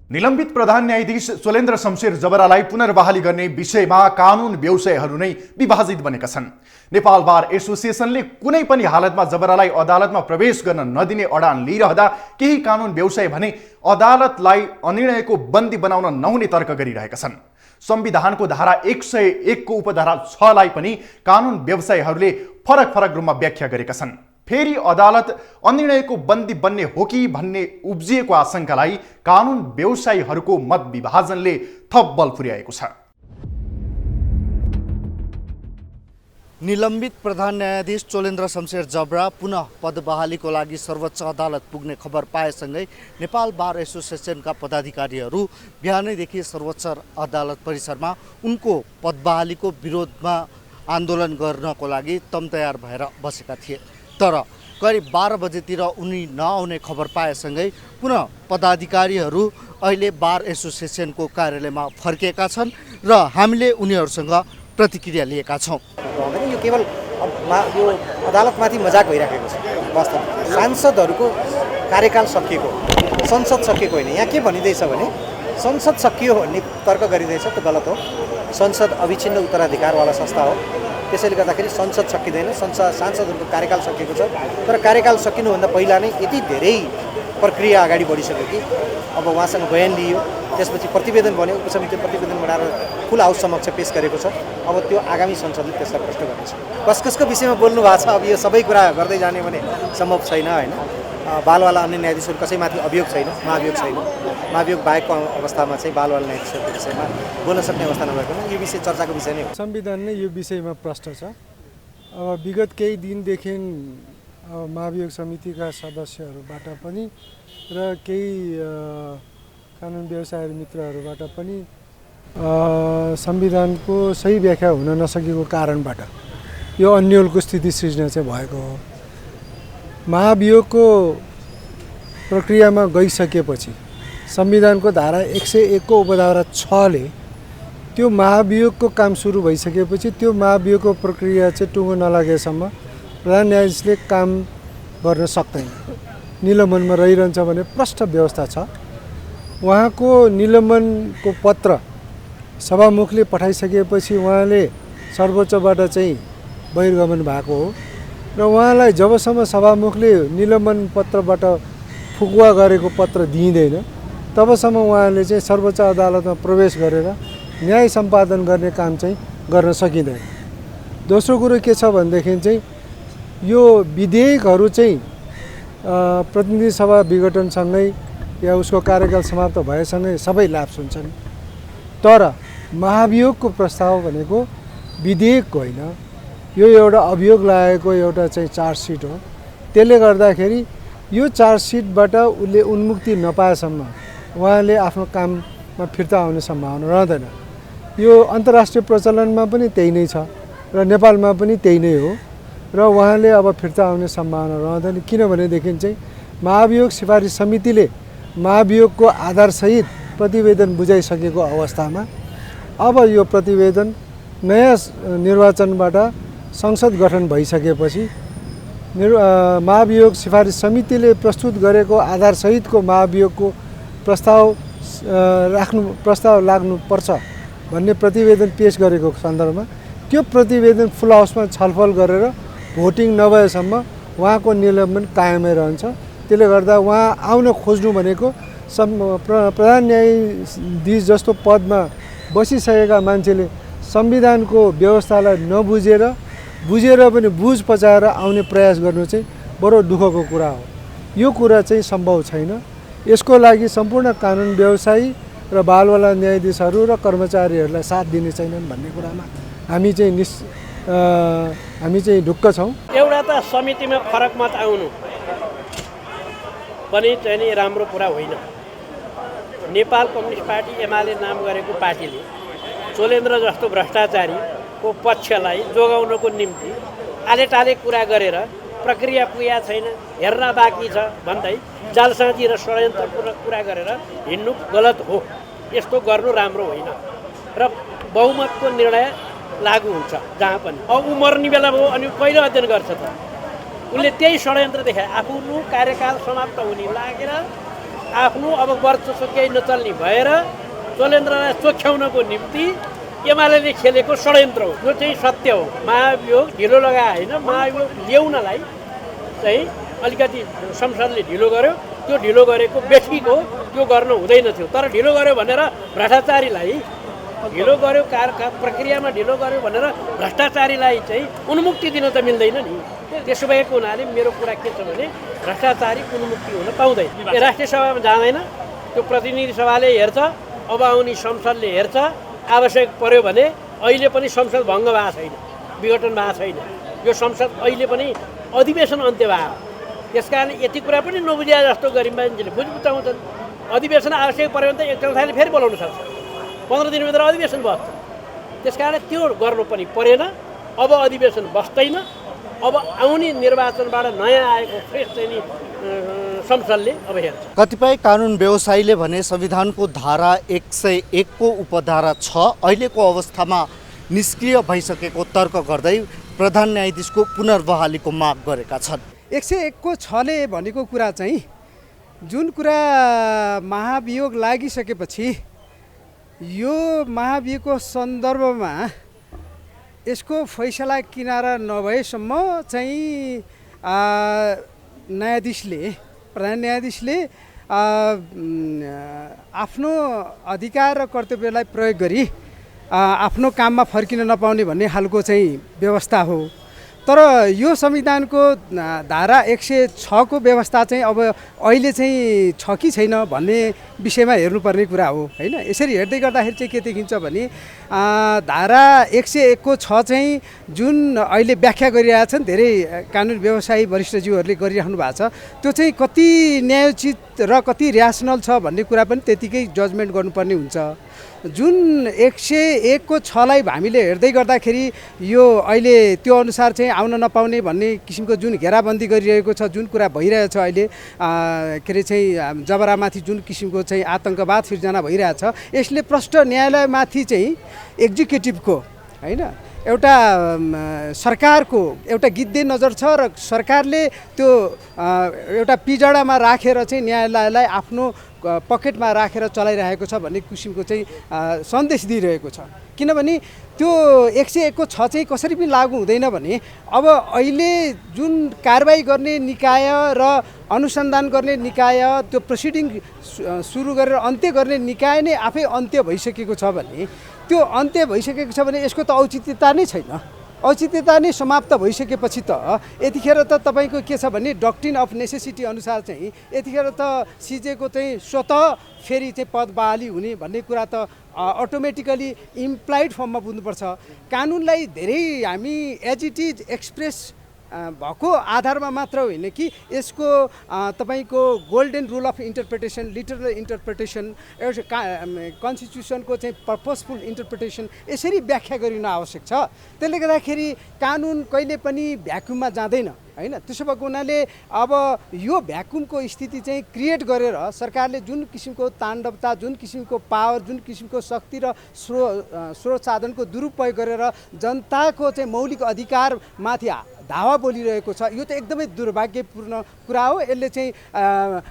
निलम्बित प्रधान न्यायाधीश चोलेन्द्र शमशेर जबरालाई पुनर्बहाली गर्ने विषयमा कानुन व्यवसायहरू नै विभाजित बनेका छन्। नेपाल बार एसोसिएसनले कुनै पनि हालतमा जबरालाई अदालतमा प्रवेश गर्न नदिने अडान लिइरहँदा केही कानुन व्यवसाय भने अदालतलाई अनिर्णयको बन्दी बनाउन नहुने तर्क गरिरहेका छन्। संविधानको धारा 101 को उपधारा 6 लाई पनि कानुन व्यवसायहरूले फरक फरक रूपमा व्याख्या गरेका छन्। फेरि अदालत अनिर्णयको बन्दी बन्ने हो कि भन्ने उब्जिएको आशंकालाई कानुन व्यवसायीहरूको मत विभाजनले थप बल पुर्याएको छ। निलम्बित प्रधान न्यायाधीश चोलेन्द्र शमशेर जबरा पुनः पदबहालीको लागि सर्वोच्च अदालत पुग्ने खबर पाएसँगै नेपाल बार एसोसिएसनका पदाधिकारीहरू बिहानैदेखि सर्वोच्च अदालत परिसरमा उनको पदबहालीको विरोधमा आन्दोलन गर्नको लागि तमतयार भएर बसेका थिए। तर करिब 12 बजेतिर उनी नआउने खबर पाएसँगै पुनः पदाधिकारीहरू अहिले बार एसोसिएसनको कार्यालयमा फर्केका छन् र हामीले उनीहरूसँग प्रतिक्रिया लिएका छौँ। यो केवल यो अदालतमाथि मजाक भइराखेको छ। वास्तवमा सांसदहरूको कार्यकाल सकिएको, संसद सकिएको होइन। यहाँ के भनिँदैछ भने संसद सकियो भन्ने तर्क गरिँदैछ, त्यो गलत हो। संसद अविच्छिन्न उत्तराधिकारवाला संस्था हो, त्यसैले गर्दाखेरि संसद सकिँदैन। सांसदहरूको कार्यकाल सकिएको छ, तर कार्यकाल सकिनुभन्दा पहिला नै यति धेरै प्रक्रिया अगाडि बढिसक्यो कि अब उहाँसँग बयान लिइयो, त्यसपछि प्रतिवेदन बन्यो, उपसमितिले प्रतिवेदन बनाएर फुल हाउस समक्ष पेश गरेको छ। अब त्यो आगामी संसदले त्यसलाई प्रश्न गर्नेछ। कसको विषयमा बोल्नु भएको छ, अब यो सबै कुरा गर्दै जाने भने सम्भव छैन होइन। बालवाला अन्य न्यायाधीशहरू कसैमाथि अभियोग छैन, महाभियोग छैन। महाभियोग बाहेकको अवस्थामा चाहिँ बालवाला न्यायाधीशहरूको विषयमा बोल्न सक्ने अवस्था नभएकोमा यो विषय चर्चाको विषय नै हो। संविधान नै यो विषयमा प्रश्न छ। अब विगत केही दिनदेखि महाभियोग समितिका सदस्यहरूबाट पनि र केही कानुन व्यवसाय मित्रहरूबाट पनि संविधानको सही व्याख्या हुन नसकेको कारणबाट यो अन्यलको स्थिति सृजना चाहिँ भएको हो। महाभियोगको प्रक्रियामा गइसकेपछि संविधानको धारा 101 को उपधारा 6 ले त्यो महाभियोगको काम सुरु भइसकेपछि त्यो महाभियोगको प्रक्रिया चाहिँ टुङ्गो नलागेसम्म प्रधान न्यायाधीशले काम गर्न सक्दैन। निलम्बनमा रहिरहन्छ भने प्रष्ट व्यवस्था छ। उहाँको निलम्बनको पत्र सभामुखले पठाइसकेपछि उहाँले सर्वोच्चबाट चाहिँ बहिर्गमन भएको हो र उहाँलाई जबसम्म सभामुखले निलम्बन पत्रबाट फुकुवा गरेको पत्र दिइँदैन तबसम्म उहाँले चाहिँ सर्वोच्च अदालतमा प्रवेश गरेर न्याय सम्पादन गर्ने काम चाहिँ गर्न सकिँदैन। दोस्रो कुरो के छ भनेदेखि चाहिँ यो विधेयकहरू चाहिँ प्रतिनिधि सभा विघटनसँगै या उसको कार्यकाल समाप्त भएसँगै सबै लाभ हुन्छन्। तर महाभियोगको प्रस्ताव भनेको विधेयक होइन, यो एउटा अभियोग लागेको एउटा चाहिँ चार्जसिट हो। त्यसले गर्दाखेरि यो चार्जसिटबाट उसले उन्मुक्ति नपाएसम्म उहाँले आफ्नो काममा फिर्ता आउने सम्भावना रहँदैन। यो अन्तर्राष्ट्रिय प्रचलनमा पनि त्यही नै छ र नेपालमा पनि त्यही नै हो र उहाँले अब फिर्ता आउने सम्भावना रहँदैन। किनभनेदेखि चाहिँ महाभियोग सिफारिस समितिले महाभियोगको आधारसहित प्रतिवेदन बुझाइसकेको अवस्थामा अब यो प्रतिवेदन नयाँ निर्वाचनबाट संसद गठन भइसकेपछि महाभियोग सिफारिस समितिले प्रस्तुत गरेको आधारसहितको महाभियोगको प्रस्ताव लाग्नुपर्छ भन्ने प्रतिवेदन पेश गरेको सन्दर्भमा त्यो प्रतिवेदन फुल हाउसमा छलफल गरेर भोटिङ नभएसम्म उहाँको निलम्बन कायमै रहन्छ। त्यसले गर्दा उहाँ आउन खोज्नु भनेको प्रधान न्यायाधीश जस्तो पदमा बसिसकेका मान्छेले संविधानको व्यवस्थालाई नबुझेर पनि बुझ पचाएर आउने प्रयास गर्नु चाहिँ बडो दुःखको कुरा हो। यो कुरा चाहिँ सम्भव छैन। यसको लागि सम्पूर्ण कानुन व्यवसायी र बालवाला न्यायाधीशहरू र कर्मचारीहरूलाई साथ दिने छैनन् भन्ने कुरामा हामी चाहिँ ढुक्क छौँ। एउटा त समितिमा फरक मत आउनु पनि चाहिँ नि राम्रो कुरा होइन। नेपाल कम्युनिस्ट पार्टी एमाले नाम गरेको पार्टीले चोलेन्द्र जस्तो भ्रष्टाचारीको पक्षलाई जोगाउनको निम्ति आलेटाले कुरा गरेर प्रक्रिया पुगेको छैन, हेर्न बाँकी छ भन्दै जालसाजी र षड्यन्त्रपूर्ण कुरा गरेर हिँड्नु गलत हो। यस्तो गर्नु राम्रो होइन र बहुमतको निर्णय लागू हुन्छ जहाँ पनि। अब ऊ मर्ने बेला भयो अनि कहिले अध्ययन गर्छ त? उसले त्यही षड्यन्त्र देखाए। आफ्नो कार्यकाल समाप्त हुने लागेर आफ्नो अब वर्चस्व केही नचल्ने भएर चोलेन्द्रलाई चोख्याउनको निम्ति एमाले खेलेको षड्यन्त्र हो, जो चाहिँ सत्य हो। महाभियोग ढिलो लगाए होइन, महाभियोग ल्याउनलाई चाहिँ अलिकति संसदले ढिलो गर्यो। त्यो ढिलो गरेको बेठिक हो, त्यो गर्न हुँदैन थियो। तर ढिलो गर्यो भनेर भ्रष्टाचारीलाई ढिलो गर्यो, प्रक्रियामा ढिलो गर्यो भनेर भ्रष्टाचारीलाई चाहिँ उन्मुक्ति दिन त मिल्दैन नि। त्यसो भएको हुनाले मेरो कुरा के छ भने भ्रष्टाचारी उन्मुक्ति हुन पाउँदैन। राष्ट्रिय सभामा जाँदैन, त्यो प्रतिनिधि सभाले हेर्छ, अब आउने संसदले हेर्छ। आवश्यक पर्यो भने अहिले पनि संसद भङ्ग भएको छैन, विघटन भएको छैन। यो संसद अहिले पनि अधिवेशन अन्त्य भएको। त्यसकारण यति कुरा पनि नबुझिया जस्तो गरी मान्छेले बुझाउँछन्। अधिवेशन आवश्यक पर्यो भने त एक चौथाइले फेरि बोलाउन सक्छ, 15 दिनभित्र अधिवेशन बस्छ। त्यसकारण त्यो गर्नु पनि परेन। अब अधिवेशन बस्दैन। अब आउने निर्वाचनबाट नयाँ आएको फ्रेस चाहिँ नि संसदले अब हेर्छ। कतिपय कानुन व्यवसायीले भने संविधानको धारा 101 को उपधारा 6 अहिलेको अवस्थामा निष्क्रिय भइसकेको तर्क गर्दै प्रधान न्यायाधीशको पुनर्बहालीको माग गरेका छन्। 101 को 6 ले भनेको कुरा चाहिँ जुन कुरा महाभियोग लागिसकेपछि यो महाभियोगको सन्दर्भमा यसको फैसला किनारा नभएसम्म चाहिँ प्रधान न्यायाधीशले आफ्नो अधिकार र कर्तव्यलाई प्रयोग गरी आफ्नो काममा फर्किन नपाउने भन्ने खालको चाहिँ व्यवस्था हो। तर यो संविधानको धारा 106 को व्यवस्था चाहिँ अब अहिले चाहिँ छ कि छैन भन्ने विषयमा हेर्नुपर्ने कुरा हो हैन। यसरी हेर्दै गर्दाखेरि चाहिँ के देखिन्छ भने धारा 101 को 6 चाहिँ जुन अहिले व्याख्या गरिरहेछन् धेरै कानुन व्यवसायी वरिष्ठज्यूहरूले गरिराख्नु भएको छ, त्यो चाहिँ कति न्यायोचित र कति र्यासनल छ भन्ने कुरा पनि त्यतिकै जजमेन्ट गर्नुपर्ने हुन्छ। जुन 101 को 6 लाई हामीले हेर्दै गर्दाखेरि यो अहिले त्यो अनुसार चाहिँ आउन नपाउने भन्ने किसिमको जुन घेराबन्दी गरिरहेको छ, जुन कुरा भइरहेछ अहिले के अरे चाहिँ जबरामाथि जुन किसिमको चाहिँ आतङ्कवाद सिर्जना भइरहेछ, यसले प्रष्ट न्यायालयमाथि चाहिँ एक्जिक्युटिभको हैन एउटा सरकारको एउटा गिद्धे नजर छ र सरकारले त्यो एउटा पिजडामा राखेर चाहिँ न्यायालयलाई आफ्नो पकेटमा राखेर चलाइरहेको छ भन्ने किसिमको चाहिँ सन्देश दिइरहेको छ। किनभने त्यो 101 को 6 चाहिँ कसरी पनि लागू हुँदैन भने अब अहिले जुन कारबाही गर्ने निकाय र अनुसन्धान गर्ने निकाय, त्यो प्रोसिडिङ सुरु गरेर अन्त्य गर्ने निकाय नै आफै अन्त्य भइसकेको छ भने, त्यो अन्त्य भइसकेको छ भने यसको त औचित्यता नै छैन। औचित्यता नै समाप्त भइसकेपछि त यतिखेर त तपाईँको के छ भने डक्ट्रिन अफ नेसेसिटी अनुसार चाहिँ यतिखेर त सिजेको चाहिँ स्वतः फेरि चाहिँ पद बहाली हुने भन्ने कुरा त अटोमेटिकली इम्प्लाइड फर्ममा बुझ्नुपर्छ। कानुनलाई धेरै हामी एज इट इज एक्सप्रेस भएको आधारमा मात्र होइन कि यसको तपाईँको golden rule of interpretation, literal interpretation, कन्स्टिट्युसनको चाहिँ पर्पजफुल इन्टरप्रिटेसन यसरी व्याख्या गरिन आवश्यक छ। त्यसले गर्दाखेरि कानुन कहिले पनि भ्याक्युममा जाँदैन हैन। त्यसो भएको हुनाले अब यो भ्याक्युमको स्थिति चाहिँ क्रिएट गरेर सरकारले जुन किसिमको ताण्डवता, जुन किसिमको पावर, जुन किसिमको शक्ति र स्रोत साधनको दुरुपयोग गरेर जनताको चाहिँ मौलिक अधिकारमाथि धावा बोलिरहेको छ, यो त एकदमै दुर्भाग्यपूर्ण कुरा हो। यसले चाहिँ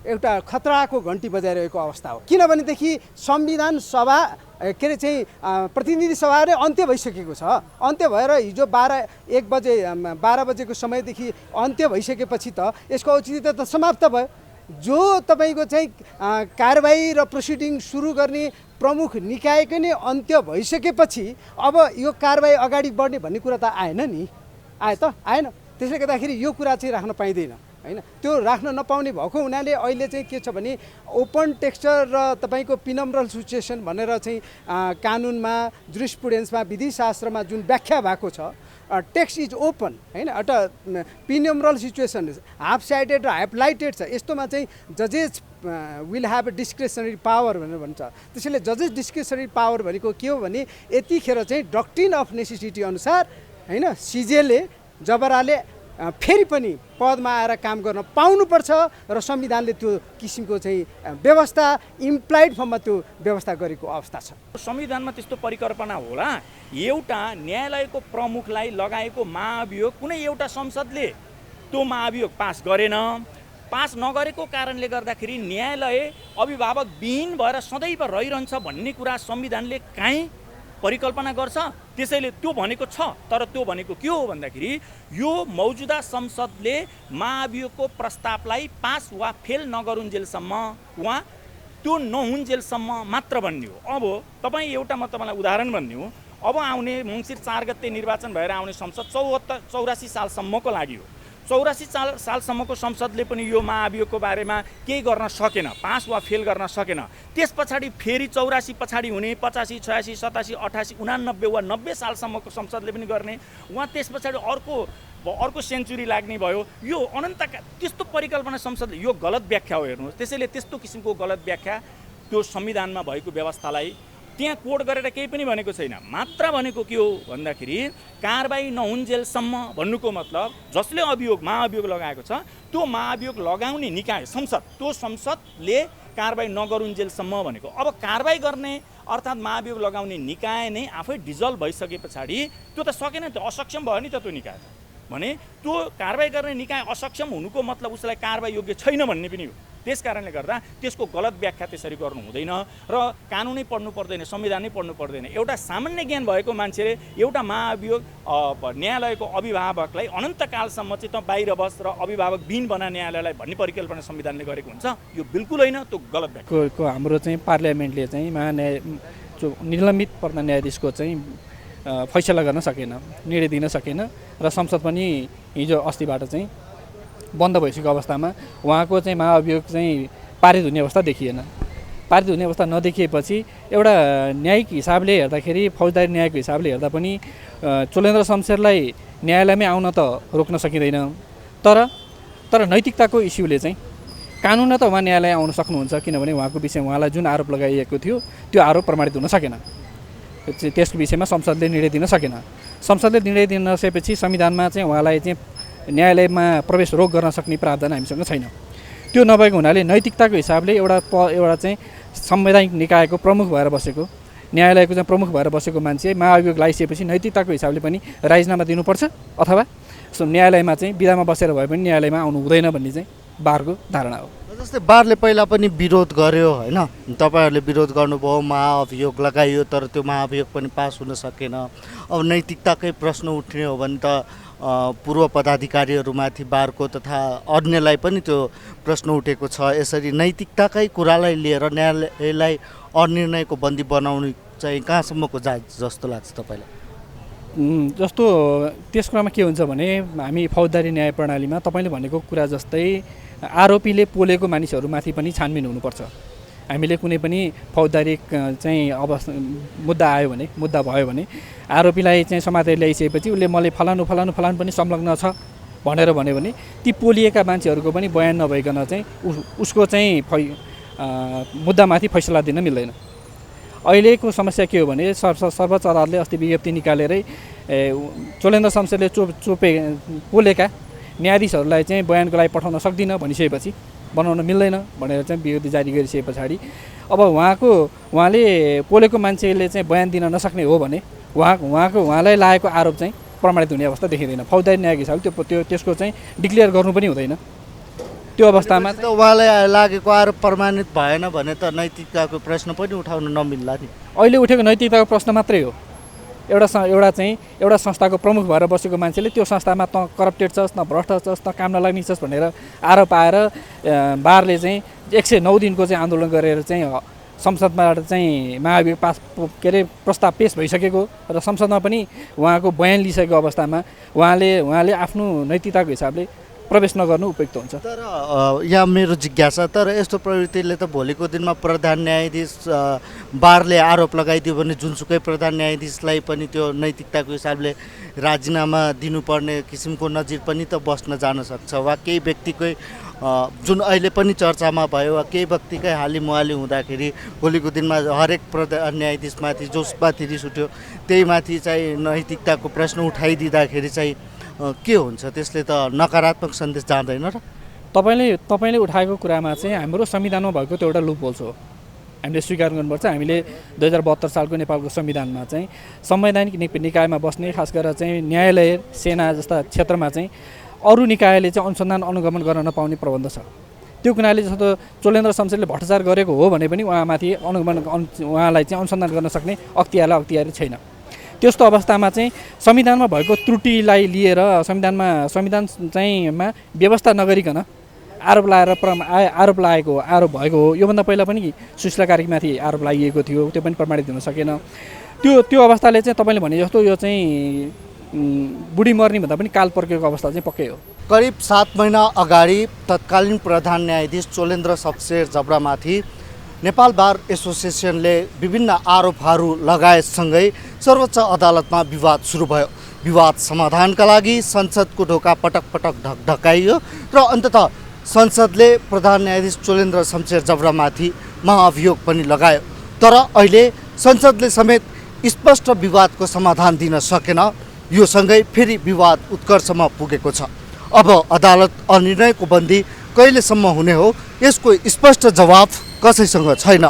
एउटा खतराको घन्टी बजाइरहेको अवस्था हो। किनभनेदेखि संविधान सभा के अरे चाहिँ प्रतिनिधि सभा नै अन्त्य भइसकेको छ। अन्त्य भएर हिजो 1 बजेको समयदेखि अन्त्य भइसकेपछि त यसको औचित्य त समाप्त भयो। जो तपाईँको चाहिँ कारबाही र प्रोसिडिङ सुरु गर्ने प्रमुख निकायकै नै अन्त्य भइसकेपछि अब यो कारबाही अगाडि बढ्ने भन्ने कुरा त आएन नि, आयो त आएन। त्यसले गर्दाखेरि यो कुरा चाहिँ राख्न पाइँदैन हैन। त्यो राख्न नपाउने भएको हुनाले अहिले चाहिँ के छ भने ओपन टेक्स्चर र तपाईँको पिनम्ब्रल सिचुएसन भनेर चाहिँ कानुनमा, जुरिस्प्रुडेन्समा, विधिशास्त्रमा जुन व्याख्या भएको छ, टेक्स्ट इज ओपन हैन, एउटा पिनम्ब्रल सिचुएसन हाफ साइडेड र हाफ लाइटेड छ। यस्तोमा चाहिँ जजेस विल ह्याभ अ डिस्क्रेसनरी पावर भनेर भन्छ। त्यसैले जजेस डिस्क्रेसनरी पावर भनेको के हो भने यतिखेर चाहिँ डक्ट्रिन अफ नेसेसिटी अनुसार हैन सिजेले जबराले फेरि पनि पदमा आएर काम गर्न पाउनुपर्छ र संविधानले त्यो किसिमको चाहिँ व्यवस्था इम्प्लाइड फर्ममा त्यो व्यवस्था गरेको अवस्था छ। संविधानमा त्यस्तो परिकल्पना होला? एउटा न्यायालयको प्रमुखलाई लगाएको महाभियोग कुनै एउटा संसदले त्यो महाभियोग पास गरेन, पास नगरेको कारणले गर्दाखेरि न्यायालय अभिभावकविहीन भएर सदैव रहिरहन्छ भन्ने कुरा संविधानले काहीँ परिकल्पना गर्छ। त्यसैले त्यो भनेको छ, तर त्यो भनेको के हो भन्दाखेरि यो मौजुदा संसदले महाभियोगको प्रस्तावलाई पास वा फेल नगरुन्जेलसम्म वा त्यो नहुन्जेलसम्म मात्र भन्ने हो। अब तपाईँ एउटा म तपाईँलाई उदाहरण भन्ने हो, अब आउने मङ्सिर 4 गते निर्वाचन भएर आउने संसद 84 सालसम्मको लागि हो। 84 सालसम्मको संसदले पनि यो महाभियोगको बारेमा केही गर्न सकेन, पास वा फेल गर्न सकेन। त्यस पछाडि फेरि 84 पछाडि हुने 85, 86, 87, 88, 89 वा 90 सालसम्मको संसदले पनि गर्ने, वा त्यस पछाडि अर्को सेन्चुरी लाग्ने भयो। यो अनन्तका त्यस्तो परिकल्पना संसदले, यो गलत व्याख्या हो हेर्नुहोस्। त्यसैले त्यस्तो किसिमको गलत व्याख्या त्यो संविधानमा भएको व्यवस्थालाई त्यहाँ कोड गरेर केही पनि भनेको छैन। मात्र भनेको के हो भन्दाखेरि कारबाही नहुन्जेलसम्म भन्नुको मतलब जसले महाभियोग लगाएको छ त्यो महाभियोग लगाउने निकाय संसद, त्यो संसदले कारबाही नगरुन्जेलसम्म भनेको। अब कारबाही गर्ने अर्थात् महाभियोग लगाउने निकाय नै आफै डिजल्भ भइसके पछाडि त्यो त सकेन, त्यो असक्षम भयो नि त। त्यो निकाय भने त्यो कारबाही गर्ने निकाय असक्षम हुनुको मतलब उसलाई कारबाही योग्य छैन भन्ने पनि हो। त्यस कारणले गर्दा त्यसको गलत व्याख्या त्यसरी गर्नु हुँदैन र कानुनै पढ्नु पर्दैन, संविधानै पढ्नु पर्दैन। एउटा सामान्य ज्ञान भएको मान्छेले एउटा महाभियोग न्यायालयको अभिभावकलाई अनन्तकालसम्म चाहिँ त बाहिर बस र अभिभावकविहीन बना न्यायालयलाई भन्ने परिकल्पना संविधानले गरेको हुन्छ। यो बिल्कुल होइन, त्यो गलत व्याख्या। हाम्रो चाहिँ पार्लियामेन्टले चाहिँ निलम्बित प्रधान न्यायाधीशको चाहिँ फैसला गर्न सकेन, निर्णय दिन सकेन र संसद पनि हिजो अस्तिबाट चाहिँ बन्द भइसकेको अवस्थामा उहाँको चाहिँ महाभियोग चाहिँ पारित हुने अवस्था देखिएन। पारित हुने अवस्था नदेखिएपछि एउटा न्यायिक हिसाबले हेर्दाखेरि, फौजदारी न्यायको हिसाबले हेर्दा पनि चोलेन्द्र शमशेरलाई न्यायालयमै आउन त रोक्न सकिँदैन। तर नैतिकताको इस्युले चाहिँ कानुन त उहाँ न्यायालय आउन सक्नुहुन्छ, किनभने उहाँको विषयमा उहाँलाई जुन आरोप लगाइएको थियो त्यो आरोप प्रमाणित हुन सकेन। त्यसको विषयमा संसदले निर्णय दिन सकेन। संसदले निर्णय दिन नसकेपछि संविधानमा चाहिँ उहाँलाई चाहिँ न्यायालयमा प्रवेश रोक गर्न सक्ने प्रावधान हामीसँग छैन। त्यो नभएको हुनाले नैतिकताको हिसाबले एउटा चाहिँ संवैधानिक निकायको प्रमुख भएर बसेको, न्यायालयको चाहिँ प्रमुख भएर बसेको मान्छे महाभियोग लगाइसकेपछि नैतिकताको हिसाबले पनि राजीनामा दिनुपर्छ अथवा न्यायालयमा चाहिँ बिदामा बसेर भए पनि न्यायालयमा आउनु हुँदैन भन्ने चाहिँ बारको धारणा हो। जस्तै बारले पहिला पनि विरोध गर्यो होइन, तपाईँहरूले विरोध गर्नुभयो, महाभियोग लगाइयो, तर त्यो महाभियोग पनि पास हुन सकेन। अब नैतिकताकै प्रश्न उठ्ने हो भने त पूर्व पदाधिकारीहरूमाथि बारको तथा अन्यलाई पनि त्यो प्रश्न उठेको छ। यसरी नैतिकताकै कुरालाई लिएर न्यायालयलाई अनिर्णयको बन्दी बनाउनु चाहिँ कहाँसम्मको जायज जस्तो लाग्छ तपाईँलाई? जस्तो त्यस कुरामा के हुन्छ भने हामी फौजदारी न्याय प्रणालीमा तपाईँले भनेको कुरा जस्तै आरोपीले पोलेको मानिसहरूमाथि पनि छानबिन हुनुपर्छ। हामीले कुनै पनि फौजदारी चाहिँ मुद्दा भयो भने आरोपीलाई चाहिँ समातेर ल्याइसकेपछि उसले मैले फलानु पनि संलग्न छ भनेर भन्यो भने ती पोलिएका मान्छेहरूको पनि बयान नभइकन चाहिँ उसको चाहिँ मुद्दामाथि फैसला दिन मिल्दैन। अहिलेको समस्या के हो भने सर्वोच्च अदालतले अस्ति विज्ञप्ति निकालेरै चोलेन्द्र शमशेरले पोलेका न्यायाधीशहरूलाई चाहिँ बयानको लागि पठाउन सक्दिनँ भनिसकेपछि, बनाउन मिल्दैन भनेर चाहिँ विज्ञप्ति जारी गरिसके पछाडि अब उहाँले पोलेको मान्छेले चाहिँ बयान दिन नसक्ने हो भने उहाँलाई लागेको आरोप चाहिँ प्रमाणित हुने अवस्था देखिँदैन। फौजदारी न्यायको हिसाबले त्यसको चाहिँ डिक्लेयर गर्नु पनि हुँदैन। त्यो अवस्थामा उहाँलाई लागेको आरोप प्रमाणित भएन भने त नैतिकताको प्रश्न पनि उठाउन नमिल्ला नि। अहिले उठेको नैतिकताको प्रश्न मात्रै हो। एउटा संस्थाको प्रमुख भएर बसेको मान्छेले त्यो संस्थामा त करप्टेड छस्, न भ्रष्ट छस्, न काम नलाग्ने छस् भनेर आरोप आएर बारले चाहिँ 109 दिनको चाहिँ आन्दोलन गरेर चाहिँ संसदबाट चाहिँ महाभियोग प्रस्ताव पेश भइसकेको र संसदमा पनि उहाँको बयान लिइसकेको अवस्थामा उहाँले आफ्नो नैतिकताको हिसाबले प्रवेश नगर्नु उपयुक्त हुन्छ। तर यहाँ मेरो जिज्ञासा, तर यस्तो प्रवृत्तिले त भोलिको दिनमा प्रधान न्यायाधीश बारले आरोप लगाइदियो भने जुनसुकै प्रधान न्यायाधीशलाई पनि त्यो नैतिकताको हिसाबले राजीनामा दिनुपर्ने किसिमको नजिर पनि त बस्न जान सक्छ। वा केही व्यक्तिकै जुन अहिले पनि चर्चामा भयो, वा केही व्यक्तिकै हालिमुहाली हुँदाखेरि भोलिको दिनमा हरेक प्रधान न्यायाधीशमाथि जसमाथि रिस उठ्यो त्यही माथि चाहिँ नैतिकताको प्रश्न उठाइदिँदाखेरि चाहिँ के हुन्छ? त्यसले त नकारात्मक सन्देश जाँदैन र? तपाईँले उठाएको कुरामा चाहिँ हाम्रो संविधानमा भएको त्यो एउटा लुप होल्स हो, हामीले स्वीकार गर्नुपर्छ। हामीले 2072 सालको नेपालको संविधानमा चाहिँ संवैधानिक निकायमा बस्ने, खास गरेर चाहिँ न्यायालय, सेना जस्ता क्षेत्रमा चाहिँ अरू निकायले चाहिँ अनुसन्धान अनुगमन गर्न नपाउने प्रबन्ध छ। त्यो कुराले जस्तो चोलेन्द्र शमशेरले भ्रष्टाचार गरेको हो भने पनि उहाँमाथि उहाँलाई चाहिँ अनुसन्धान गर्न सक्ने अख्तियार छैन। त्यस्तो अवस्थामा चाहिँ संविधानमा भएको त्रुटिलाई लिएर संविधान चाहिँमा व्यवस्था नगरिकन आरोप भएको हो। योभन्दा पहिला पनि सुशीला कार्कीमाथि आरोप लागिएको थियो, त्यो पनि प्रमाणित हुन सकेन। त्यो अवस्थाले चाहिँ तपाईँले भने जस्तो यो चाहिँ बुढी मर्ने भन्दा पनि काल पर्केको अवस्था चाहिँ पक्कै हो। करिब 7 महिना अगाडि तत्कालीन प्रधान न्यायाधीश चोलेन्द्र शमशेर जबरामाथि नेपाल बार एसोसिएसनले विभिन्न आरोपहरू लगायतसँगै सर्वोच्च अदालतमा विवाद सुरु भयो। विवाद समाधानका लागि संसदको ढोका पटक पटक ढकढकाइयो र अन्ततः संसदले प्रधान न्यायाधीश चोलेन्द्र शमशेर जबरामाथि महाभियोग पनि लगायो। तर अहिले संसदले समेत स्पष्ट विवादको समाधान दिन सकेन। यो सँगै फेरि विवाद उत्कर्षमा पुगेको छ। अब अदालत निर्णयको बन्दी कहिलेसम्म हुने हो यसको स्पष्ट जवाफ कसैसँग छैन।